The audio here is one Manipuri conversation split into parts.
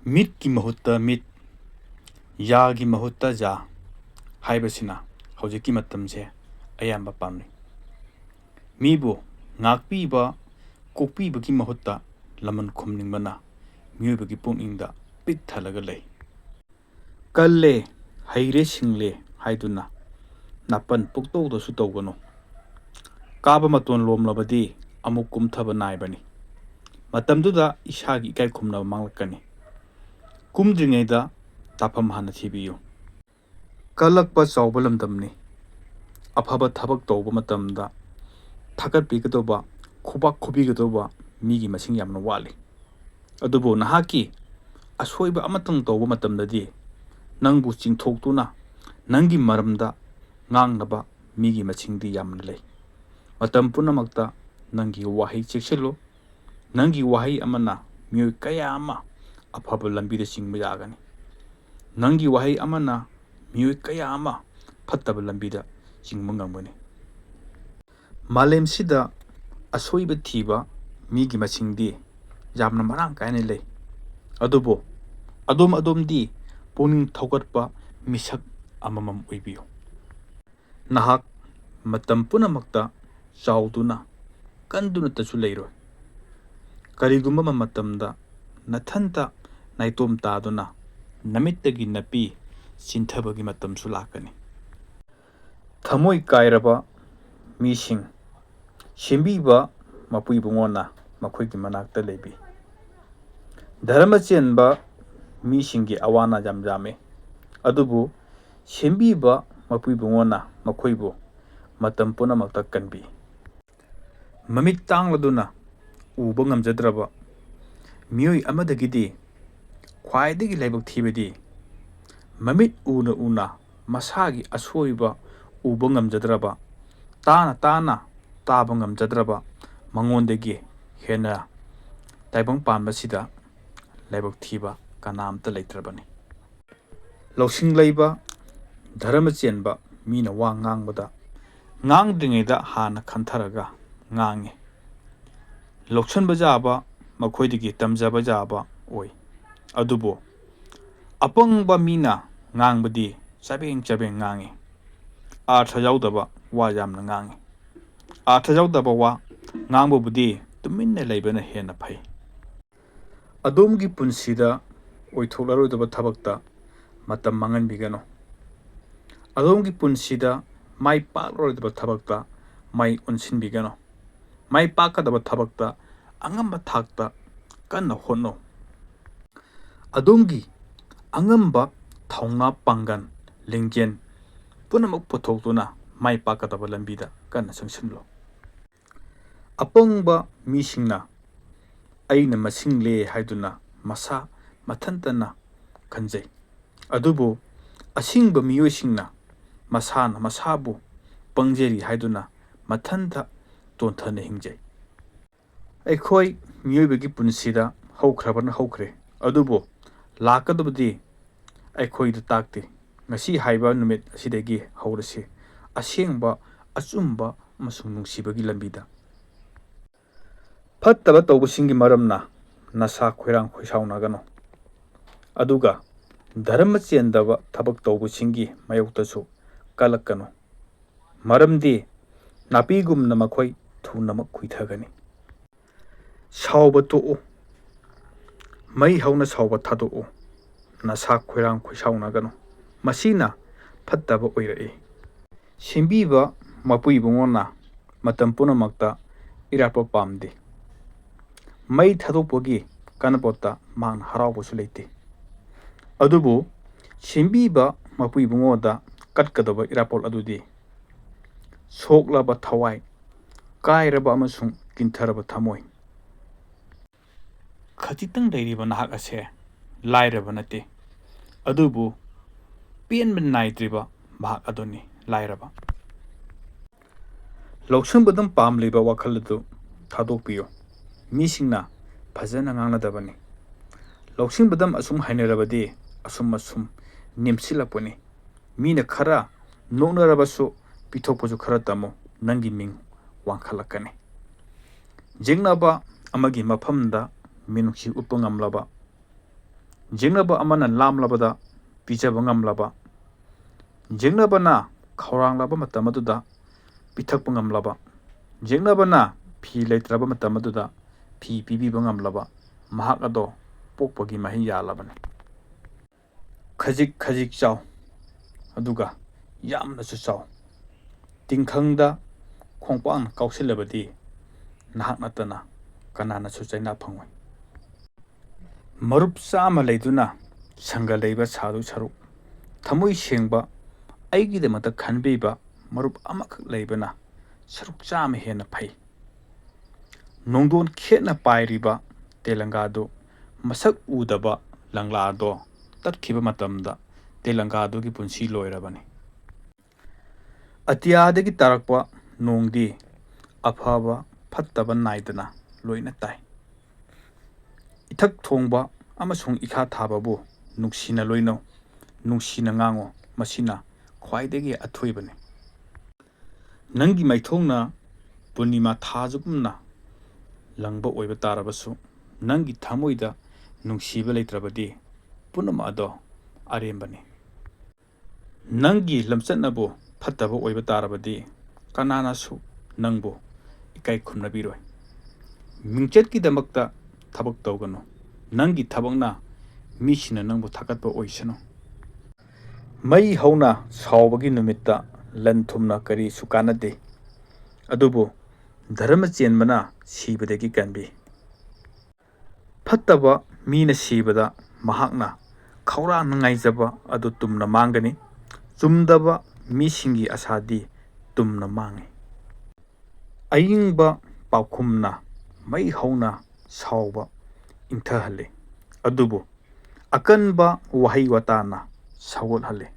ꯃꯤꯠ ꯀꯤ ꯃꯍꯨꯠꯇ ꯃꯤꯠ, ꯌꯥꯒꯤ ꯃꯍꯨꯠꯇ ꯌꯥ ꯍꯥꯏꯕꯁꯤꯅ ꯍꯧꯖꯤꯛꯀꯤ ꯃꯇꯝꯁꯦ ꯑꯌꯥꯝꯕ ꯄꯥꯝꯅꯩ꯫ ꯃꯤꯕꯨ ꯉꯥꯛꯄꯤꯕ, ꯀꯣꯛꯄꯤꯕꯒꯤ ꯃꯍꯨꯠꯇ ꯂꯃꯟ ꯈꯨꯝꯅꯤꯡꯕꯅ ꯃꯤꯑꯣꯏꯕꯒꯤ ꯄꯨꯛꯅꯤꯡꯗ ꯄꯤꯛ ꯊꯜꯂꯒ ꯂꯩ꯫ ꯀꯜꯂꯦ, ꯍꯩꯔꯦ ꯁꯤꯡꯂꯦ ꯍꯥꯏꯗꯨꯅ ꯅꯥꯄꯟ ꯄꯨꯛꯇꯧꯗꯁꯨ ꯇꯧꯒꯅꯨ꯫ ꯀꯥꯕ ꯃꯇꯣꯟ ꯂꯣꯝꯂꯕꯗꯤ ꯑꯃꯨꯛ ꯀꯨꯝꯊꯕ ꯅꯥꯏꯕꯅꯤ꯫ ꯃꯇꯝꯗꯨꯗ ꯏꯁꯥꯒꯤ ꯏꯀꯥꯏ ꯈꯨꯝꯅꯕ ꯃꯥꯡꯂꯛꯀꯅꯤ꯫ ꯀꯨꯝꯗ꯭ꯔꯤꯉꯩꯗ ꯇꯥꯐꯝ ꯍꯥꯟꯅ ꯊꯤꯕꯤꯌꯨ꯫ ꯀꯜꯂꯛꯄ ꯆꯥꯎꯕ ꯂꯝꯗꯝꯅꯤ꯫ ꯑꯐꯕ ꯊꯕꯛ ꯇꯧꯕ ꯃꯇꯝꯗ ꯊꯥꯒꯠꯄꯤꯒꯗꯧꯕ, ꯈꯨꯕꯥꯛ ꯈꯨꯕꯤꯒꯗꯧꯕ ꯃꯤꯒꯤ ꯃꯁꯤꯡ ꯌꯥꯝꯅ ꯋꯥꯠꯂꯤ꯫ ꯑꯗꯨꯕꯨ ꯅꯍꯥꯛꯀꯤ ꯑꯁꯣꯏꯕ ꯑꯃꯇꯪ ꯇꯧꯕ ꯃꯇꯝꯗꯗꯤ ꯅꯪꯕꯨ ꯆꯤꯡꯊꯣꯛꯇꯨꯅ ꯅꯪꯒꯤ ꯃꯔꯝꯗ ꯉꯥꯡꯅꯕ ꯃꯤꯒꯤ ꯃꯁꯤꯡꯗꯤ ꯌꯥꯝꯅ ꯂꯩ꯫ ꯃꯇꯝ ꯄꯨꯝꯅꯃꯛꯇ ꯅꯪꯒꯤ ꯋꯥꯍꯩ ꯆꯦꯛꯁꯤꯜꯂꯨ꯫ ꯅꯪꯒꯤ ꯋꯥꯍꯩ ꯑꯃꯅ ꯃꯤꯑꯣꯏ ꯀꯌꯥ ꯑꯃ ꯑꯐꯕ ꯂꯝꯕꯤꯗ ꯆꯤꯡꯕ ꯌꯥꯒꯅꯤ꯫ ꯅꯪꯒꯤ ꯋꯥꯍꯩ ꯑꯃꯅ ꯃꯤꯑꯣꯏ ꯀꯌꯥ ꯑꯃ ꯐꯠꯇꯕ ꯂꯝꯕꯤꯗ ꯆꯤꯡꯕ ꯉꯝꯒꯅꯤ꯫ ꯃꯥꯂꯦꯝꯁꯤꯗ ꯑꯁꯣꯏꯕ ꯊꯤꯕ ꯃꯤꯒꯤ ꯃꯁꯤꯡꯗꯤ ꯌꯥꯝꯅ ꯃꯔꯥꯡ ꯀꯥꯏꯅ ꯂꯩ꯫ ꯑꯗꯨꯕꯨ ꯑꯗꯣꯝꯗꯤ ꯄꯨꯛꯅꯤꯡ ꯊꯧꯒꯠꯄ ꯃꯤꯁꯛ ꯑꯃꯃꯝ ꯑꯣꯏꯕꯤꯌꯨ꯫ ꯅꯍꯥꯛ ꯃꯇꯝ ꯄꯨꯝꯅꯃꯛꯇ ꯆꯥꯎꯗꯨꯅ ꯀꯟꯗꯨꯅꯇꯁꯨ ꯂꯩꯔꯣꯏ꯫ ꯀꯔꯤꯒꯨꯝꯕ ꯃꯇꯝꯗ ꯅꯊꯟꯇ ꯅꯥꯏꯇꯣꯝ ꯇꯥꯗꯨꯅ ꯅꯃꯤꯠꯇꯒꯤ ꯅꯄꯤ ꯆꯤꯟꯊꯕꯒꯤ ꯃꯇꯝꯁꯨ ꯂꯥꯛꯀꯅꯤ꯫ ꯊꯃꯣꯏ ꯀꯥꯏꯔꯕ ꯃꯤꯁꯤꯡ ꯁꯦꯝꯕꯤꯕ ꯃꯄꯨ ꯏꯕꯨꯡꯉꯣꯅ ꯃꯈꯣꯏꯒꯤ ꯃꯅꯥꯛꯇ ꯂꯩꯕꯤ꯫ ꯙꯔꯃ ꯆꯦꯟꯕ ꯃꯤꯁꯤꯡꯒꯤ ꯑꯋꯥ ꯑꯅꯥ ꯌꯥꯝ ꯌꯥꯝꯃꯤ꯫ ꯑꯗꯨꯕꯨ ꯁꯦꯝꯕꯤꯕ ꯃꯄꯨ ꯏꯕꯨꯡꯉꯣꯅ ꯃꯈꯣꯏꯕꯨ ꯃꯇꯝ ꯄꯨꯝꯅꯃꯛꯇ ꯀꯟꯕꯤ꯫ ꯃꯃꯤꯠ ꯇꯥꯡꯂꯗꯨꯅ ꯎꯕ ꯉꯝꯖꯗ꯭ꯔꯕ ꯃꯤꯑꯣꯏ ꯑꯃꯗꯒꯤꯗꯤ ꯈ꯭ꯋꯥꯏꯗꯒꯤ ꯂꯥꯏꯕꯛ ꯊꯤꯕꯗꯤ ꯃꯃꯤꯠ ꯎꯅ ꯎꯅ ꯃꯁꯥꯒꯤ ꯑꯁꯣꯏꯕ ꯎꯕ ꯉꯝꯖꯗ꯭ꯔꯕ, ꯇꯥꯅ ꯇꯥꯅ ꯇꯥꯕ ꯉꯝꯖꯗ꯭ꯔꯕ ꯃꯉꯣꯟꯗꯒꯤ ꯍꯦꯟꯅ ꯇꯥꯏꯕꯪ ꯄꯥꯟꯕꯁꯤꯗ ꯂꯥꯏꯕꯛ ꯊꯤꯕ ꯀꯅꯥꯝꯇ ꯂꯩꯇ꯭ꯔꯕꯅꯤ꯫ ꯂꯧꯁꯤꯡ ꯂꯩꯕ, ꯙꯔꯃ ꯆꯦꯟꯕ ꯃꯤꯅ ꯋꯥ ꯉꯥꯡꯕꯗ ꯉꯥꯡꯗ꯭ꯔꯤꯉꯩꯗ ꯍꯥꯟꯅ ꯈꯟꯊꯔꯒ ꯉꯥꯡꯏ꯫ ꯂꯧꯁꯟꯕ ꯌꯥꯕ, ꯃꯈꯣꯏꯗꯒꯤ ꯇꯝꯖꯕ ꯌꯥꯕ ꯑꯣꯏ꯫ ꯑꯗꯨꯕꯨ ꯑꯄꯪꯕ ꯃꯤꯅ ꯉꯥꯡꯕꯗꯤ ꯆꯕꯦꯡ ꯆꯕꯦꯡ ꯉꯥꯡꯏ꯫ ꯑꯥꯔꯊ ꯌꯥꯎꯗꯕ ꯋꯥ ꯌꯥꯝꯅ ꯉꯥꯡꯏ꯫ ꯑꯥꯔꯊ ꯌꯥꯎꯗꯕ ꯋꯥ ꯉꯥꯡꯕꯕꯨꯗꯤ ꯇꯨꯃꯤꯟꯅ ꯂꯩꯕꯅ ꯍꯦꯟꯅ ꯐꯩ꯫ ꯑꯗꯣꯝꯒꯤ ꯄꯨꯟꯁꯤꯗ ꯑꯣꯏꯊꯣꯛꯂꯔꯣꯏꯗꯕ ꯊꯕꯛꯇ ꯃꯇꯝ ꯃꯥꯡꯍꯟꯕꯤꯒꯅꯨ꯫ ꯑꯗꯣꯝꯒꯤ ꯄꯨꯟꯁꯤꯗ ꯃꯥꯏ ꯄꯥꯛꯂꯔꯣꯏꯗꯕ ꯊꯕꯛꯇ ꯃꯥꯏ ꯑꯣꯟꯁꯤꯟꯕꯤꯒꯅꯨ꯫ ꯃꯥꯏ ꯄꯥꯛꯀꯗꯕ ꯊꯕꯛꯇ ꯑꯉꯝꯕ ꯊꯥꯛꯇ ꯀꯟꯅ ꯍꯣꯠꯅꯧ꯫ ꯑꯗꯣꯝꯒꯤ ꯑꯉꯝꯕ ꯊꯧꯅꯥ ꯄꯥꯡꯒꯜ, ꯂꯤꯡꯖꯦꯜ ꯄꯨꯝꯅꯃꯛ ꯄꯨꯊꯣꯛꯇꯨꯅ ꯃꯥꯏ ꯄꯥꯛꯀꯗꯕ ꯂꯝꯕꯤꯗ ꯀꯟꯅ ꯆꯪꯁꯤꯜꯂꯨ꯫ ꯑꯄꯪꯕ ꯃꯤꯁꯤꯡꯅ ꯑꯩꯅ ꯃꯁꯤꯡꯂꯦ ꯍꯥꯏꯗꯨꯅ ꯃꯁꯥ ꯃꯊꯟꯇꯅ ꯈꯟꯖꯩ꯫ ꯑꯗꯨꯕꯨ ꯑꯁꯤꯡꯕ ꯃꯤꯑꯣꯏꯁꯤꯡꯅ ꯃꯁꯥꯅ ꯃꯁꯥꯕꯨ ꯄꯪꯖꯔꯤ ꯍꯥꯏꯗꯨꯅ ꯃꯊꯟꯇ ꯇꯣꯟꯊꯅ ꯍꯤꯡꯖꯩ꯫ ꯑꯩꯈꯣꯏ ꯃꯤꯑꯣꯏꯕꯒꯤ ꯄꯨꯟꯁꯤꯗ ꯍꯧꯈ꯭ꯔꯕꯅ ꯍꯧꯈ꯭ꯔꯦ, ꯑꯗꯨꯕꯨ ꯂꯥꯛꯀꯗꯕꯗꯤ ꯑꯩꯈꯣꯏꯗ ꯇꯥꯛꯇꯦ꯫ ꯉꯁꯤ ꯍꯥꯏꯕ ꯅꯨꯃꯤꯠ ꯑꯁꯤꯗꯒꯤ ꯍꯧꯔꯁꯤ ꯑꯁꯦꯡꯕ, ꯑꯆꯨꯝꯕ ꯑꯃꯁꯨꯡ ꯅꯨꯡꯁꯤꯕꯒꯤ ꯂꯝꯕꯤꯗ꯫ ꯐꯠꯇꯕ ꯇꯧꯕꯁꯤꯡꯒꯤ ꯃꯔꯝꯅ ꯅꯁꯥ ꯈꯣꯏꯔꯥꯡ ꯈꯣꯏꯁꯥꯎꯅꯒꯅꯨ꯫ ꯑꯗꯨꯒ ꯙꯔꯃ ꯆꯦꯟꯗꯕ ꯊꯕꯛ ꯇꯧꯕꯁꯤꯡꯒꯤ ꯃꯥꯌꯣꯛꯇꯁꯨ ꯀꯜꯂꯛꯀꯅꯨ꯫ ꯃꯔꯝꯗꯤ ꯅꯥꯄꯤꯒꯨꯝꯅ ꯃꯈꯣꯏ ꯊꯨꯅꯃꯛ ꯈꯨꯏꯊꯒꯅꯤ꯫ ꯁꯥꯎꯕ ꯇꯣꯛꯎ꯫ ꯃꯩ ꯍꯧꯅ ꯁꯥꯎꯕ ꯊꯥꯗꯣꯛꯎ꯫ ꯅꯁꯥ ꯈꯣꯏꯔꯥꯡ ꯈꯣꯏꯁꯥꯎꯅꯒꯅꯨ꯫ ꯃꯁꯤꯅ ꯐꯠꯇꯕ ꯑꯣꯏꯔꯛꯏ꯫ ꯁꯦꯝꯕꯤꯕ ꯃꯄꯨ ꯏꯕꯨꯡꯉꯣꯅ ꯃꯇꯝ ꯄꯨꯝꯅꯃꯛꯇ ꯏꯔꯥꯠꯄ ꯄꯥꯝꯗꯦ꯫ ꯃꯩ ꯊꯥꯗꯣꯛꯄꯒꯤ ꯀꯥꯟꯅꯄꯣꯠꯇ ꯃꯍꯥꯛꯅ ꯍꯔꯥꯎꯕꯁꯨ ꯂꯩꯇꯦ꯫ ꯑꯗꯨꯕꯨ ꯁꯦꯝꯕꯤꯕ ꯃꯄꯨ ꯏꯕꯨꯡꯉꯣꯗ ꯀꯠꯀꯗꯕ ꯏꯔꯥꯠꯄꯣꯠ ꯑꯗꯨꯗꯤ ꯁꯣꯛꯂꯕ ꯊꯋꯥꯏ, ꯀꯥꯏꯔꯕ ꯑꯃꯁꯨꯡ ꯀꯤꯟꯊꯔꯕ ꯊꯃꯣꯏ꯫ ꯈꯖꯤꯛꯇꯪ ꯂꯩꯔꯤꯕ ꯅꯍꯥꯛ ꯑꯁꯦ ꯂꯥꯏꯔꯕ ꯅꯠꯇꯦ, ꯑꯗꯨꯕꯨ ꯄꯦꯟꯕ ꯅꯥꯏꯗ꯭ꯔꯤꯕ ꯃꯍꯥꯛ ꯑꯗꯨꯅꯤ ꯂꯥꯏꯔꯕ꯫ ꯂꯧꯁꯟꯕꯗ ꯄꯥꯝꯂꯤꯕ ꯋꯥꯈꯜ ꯑꯗꯨ ꯊꯥꯗꯣꯛꯄꯤꯌꯨ꯫ ꯃꯤꯁꯤꯡꯅ ꯐꯖꯅ ꯉꯥꯡꯅꯗꯕꯅꯤ꯫ ꯂꯧꯁꯤꯟꯕꯗ ꯑꯁꯨꯝ ꯍꯩꯅꯔꯕꯗꯤ ꯑꯁꯨꯝ ꯅꯦꯝꯁꯤꯜꯂꯛꯄꯅꯤ꯫ ꯃꯤꯅ ꯈꯔ ꯅꯣꯛꯅꯔꯕꯁꯨ ꯄꯤꯊꯣꯛꯄꯁꯨ ꯈꯔ ꯇꯝꯃꯨ꯫ ꯅꯪꯒꯤ ꯃꯤꯡ ꯋꯥꯡꯈꯠꯂꯛꯀꯅꯤ꯫ ꯌꯦꯛꯅꯕ ꯑꯃꯒꯤ ꯃꯐꯝꯗ ꯃꯤꯅꯨꯡꯁꯤ ꯎꯠꯄ ꯉꯝꯂꯕ ꯌꯦꯡꯅꯕ ꯑꯃꯅ ꯂꯥꯝꯂꯕꯗ ꯄꯤꯖꯕ ꯉꯝꯂꯕ, ꯌꯦꯡꯅꯕꯅ ꯈꯧꯔꯥꯡꯂꯕ ꯃꯇꯝ ꯑꯗꯨꯗ ꯄꯤꯊꯛꯄ ꯉꯝꯂꯕ, ꯌꯦꯡꯅꯕꯅ ꯐꯤ ꯂꯩꯇ꯭ꯔꯕ ꯃꯇꯝ ꯑꯗꯨꯗ ꯐꯤ ꯄꯤꯕꯤꯕ ꯉꯝꯂꯕ ꯃꯍꯥꯛ ꯑꯗꯣ ꯄꯣꯛꯄꯒꯤ ꯃꯍꯩ ꯌꯥꯜꯂꯕꯅꯤ꯫ ꯈꯖꯤꯛ ꯈꯖꯤꯛ ꯆꯥꯎ, ꯑꯗꯨꯒ ꯌꯥꯝꯅꯁꯨ ꯆꯥꯎ꯫ ꯇꯤꯡꯈꯪꯗ ꯈꯣꯡꯄꯥꯛꯅ ꯀꯥꯎꯁꯤꯜꯂꯕꯗꯤ ꯅꯍꯥꯛ ꯅꯠꯇꯅ ꯀꯅꯥꯅꯁꯨ ꯆꯩꯅꯥ ꯐꯪꯉꯣꯏ꯫ ꯃꯔꯨꯞ ꯆꯥꯝꯃ ꯂꯩꯗꯨꯅ ꯁꯪꯒ ꯂꯩꯕ ꯁꯥꯗꯣꯏ ꯁꯔꯨꯛ, ꯊꯃꯣꯏ ꯁꯦꯡꯕ, ꯑꯩꯒꯤꯗꯃꯛꯇ ꯈꯟꯕꯤꯕ ꯃꯔꯨꯞ ꯑꯃꯈꯛ ꯂꯩꯕꯅ ꯁꯔꯨꯛ ꯆꯥꯝꯃ ꯍꯦꯟꯅ ꯐꯩ꯫ ꯅꯣꯡꯗꯣꯟ ꯈꯦꯠꯅ ꯄꯥꯏꯔꯤꯕ ꯇꯦꯂꯪꯒꯥꯗꯨ ꯃꯁꯛ ꯎꯗꯕ ꯂꯪꯂꯥꯗꯣ ꯇꯠꯈꯤꯕ ꯃꯇꯝꯗ ꯇꯦꯂꯪꯒꯥꯗꯨꯒꯤ ꯄꯨꯟꯁꯤ ꯂꯣꯏꯔꯕꯅꯤ꯫ ꯑꯇꯤꯌꯥꯗꯒꯤ ꯇꯥꯔꯛꯄ ꯅꯣꯡꯗꯤ ꯑꯐꯕ ꯐꯠꯇꯕ ꯅꯥꯏꯗꯅ ꯂꯣꯏꯅ ꯇꯥꯏ꯫ ꯏꯊꯛ ꯊꯣꯡꯕ ꯑꯃꯁꯨꯡ ꯏꯈꯥ ꯊꯥꯕꯕꯨ ꯅꯨꯡꯁꯤꯅ ꯂꯣꯏꯅꯧ, ꯅꯨꯡꯁꯤꯅ ꯉꯥꯡꯉꯨ, ꯃꯁꯤꯅ ꯈ꯭ꯋꯥꯏꯗꯒꯤ ꯑꯊꯣꯏꯕꯅꯤ꯫ ꯅꯪꯒꯤ ꯃꯥꯏꯊꯣꯡꯅ ꯄꯨꯔꯅꯤꯃꯥ ꯊꯥꯖꯒꯨꯝꯅ ꯂꯪꯕ ꯑꯣꯏꯕ ꯇꯥꯔꯕꯁꯨ, ꯅꯪꯒꯤ ꯊꯃꯣꯏꯗ ꯅꯨꯡꯁꯤꯕ ꯂꯩꯇ꯭ꯔꯕꯗꯤ ꯄꯨꯝꯅꯃꯛ ꯑꯗꯣ ꯑꯔꯦꯝꯕꯅꯤ꯫ ꯅꯪꯒꯤ ꯂꯝꯆꯠꯅꯕꯨ ꯐꯠꯇꯕ ꯑꯣꯏꯕ ꯇꯥꯔꯕꯗꯤ ꯀꯅꯥꯅꯁꯨ ꯅꯪꯕꯨ ꯏꯀꯥꯏ ꯈꯨꯝꯅꯕꯤꯔꯣꯏ꯫ ꯃꯤꯡꯆꯠꯀꯤꯗꯃꯛꯇ ꯊꯕꯛ ꯇꯧꯒꯅꯨ, ꯅꯪꯒꯤ ꯊꯕꯛꯅ ꯃꯤꯁꯤꯡꯅ ꯅꯪꯕꯨ ꯊꯥꯒꯠꯄ ꯑꯣꯏꯁꯅꯨ꯫ ꯃꯩ ꯍꯧꯅ ꯁꯥꯎꯕꯒꯤ ꯅꯨꯃꯤꯠꯇ ꯂꯟ ꯊꯨꯝꯅ ꯀꯔꯤꯁꯨ ꯀꯥꯟꯅꯗꯦ, ꯑꯗꯨꯕꯨ ꯙꯔꯃ ꯆꯦꯟꯕꯅ ꯁꯤꯕꯗꯒꯤ ꯀꯟꯕꯤ꯫ ꯐꯠꯇꯕ ꯃꯤꯅ ꯁꯤꯕꯗ ꯃꯍꯥꯛꯅ ꯈꯧꯔꯥꯡꯅ ꯉꯥꯏꯖꯕ ꯑꯗꯨ ꯇꯨꯝꯅ ꯃꯥꯡꯒꯅꯤ, ꯆꯨꯝꯗꯕ ꯃꯤꯁꯤꯡꯒꯤ ꯑꯁꯥꯗꯤ ꯇꯨꯝꯅ ꯃꯥꯡꯏ꯫ ꯑꯏꯪꯕ ꯄꯥꯎꯈꯨꯝꯅ ꯃꯩ ꯍꯧꯅ ꯁꯥꯎꯕ ꯏꯪꯊꯍꯜꯂꯤ, ꯑꯗꯨꯕꯨ ꯑꯀꯟꯕ ꯋꯥꯍꯩ ꯋꯥꯇꯥꯅ ꯁꯥꯎꯒꯠꯍꯜꯂꯤ꯫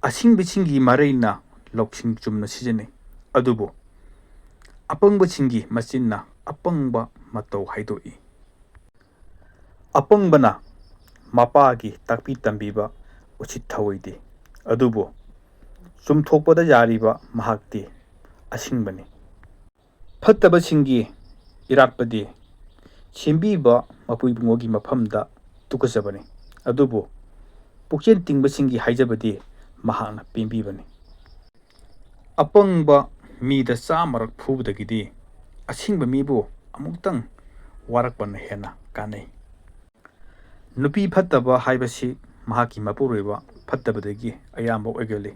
ꯑꯁꯤꯡꯕꯁꯤꯡꯒꯤ ꯃꯔꯩꯅ ꯂꯧꯁꯤꯡ ꯆꯨꯝꯅ ꯁꯤꯖꯤꯟꯅꯩ, ꯑꯗꯨꯕꯨ ꯑꯄꯪꯕꯁꯤꯡꯒꯤ ꯃꯆꯤꯟꯅ ꯑꯄꯪꯕ ꯃꯇꯧ ꯍꯥꯏꯗꯣꯛꯏ꯫ ꯑꯄꯪꯕꯅ ꯃꯄꯥꯒꯤ ꯇꯥꯛꯄꯤ ꯇꯝꯕꯤꯕ ꯎꯁꯤꯠ ꯊꯑꯣꯏꯗꯦ, ꯑꯗꯨꯕꯨ ꯆꯨꯝꯊꯣꯛꯄꯗ ꯌꯥꯔꯤꯕ ꯃꯍꯥꯛꯇꯤ ꯑꯁꯤꯡꯕꯅꯤ꯫ ꯐꯠꯇꯕꯁꯤꯡꯒꯤ ꯏꯔꯥꯠꯄꯗꯤ ꯁꯦꯝꯕꯤꯕ ꯃꯄꯨꯏꯕꯨꯡꯉꯣꯒꯤ ꯃꯐꯝꯗ ꯇꯨꯀꯠꯆꯕꯅꯤ, ꯑꯗꯨꯕꯨ ꯄꯨꯛꯆꯦꯜ ꯇꯤꯡꯕꯁꯤꯡꯒꯤ ꯍꯥꯏꯖꯕꯗꯤ ꯃꯍꯥꯛꯅ ꯄꯦꯟꯕꯤꯕꯅꯤ꯫ ꯑꯄꯪꯕ ꯃꯤꯗ 100ꯔꯛ ꯐꯨꯕꯗꯒꯤꯗꯤ ꯑꯁꯤꯡꯕ ꯃꯤꯕꯨ ꯑꯃꯨꯛꯇꯪ ꯋꯥꯔꯛꯄꯅ ꯍꯦꯟꯅ ꯀꯥꯟꯅꯩ꯫ ꯅꯨꯄꯤ ꯐꯠꯇꯕ ꯍꯥꯏꯕꯁꯤ ꯃꯍꯥꯛꯀꯤ ꯃꯄꯨꯔꯣꯏꯕ ꯐꯠꯇꯕꯗꯒꯤ ꯑꯌꯥꯝꯕ ꯑꯣꯏꯒꯜꯂꯤ,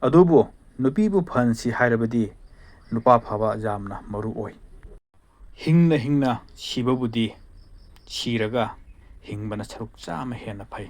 ꯑꯗꯨꯕꯨ ꯅꯨꯄꯤꯕꯨ ꯐꯍꯟꯁꯤ ꯍꯥꯏꯔꯕꯗꯤ ꯅꯨꯄꯥ ꯐꯕ ꯌꯥꯝꯅ ꯃꯔꯨ ꯑꯣꯏ꯫ ꯍꯤꯡꯅ ꯍꯤꯡꯅ ꯁꯤꯕꯕꯨꯗꯤ ꯁꯤꯔꯒ ꯍꯤꯡꯕꯅ ꯁꯔꯨꯛ 100 ꯍꯦꯟꯅ ꯐꯩ꯫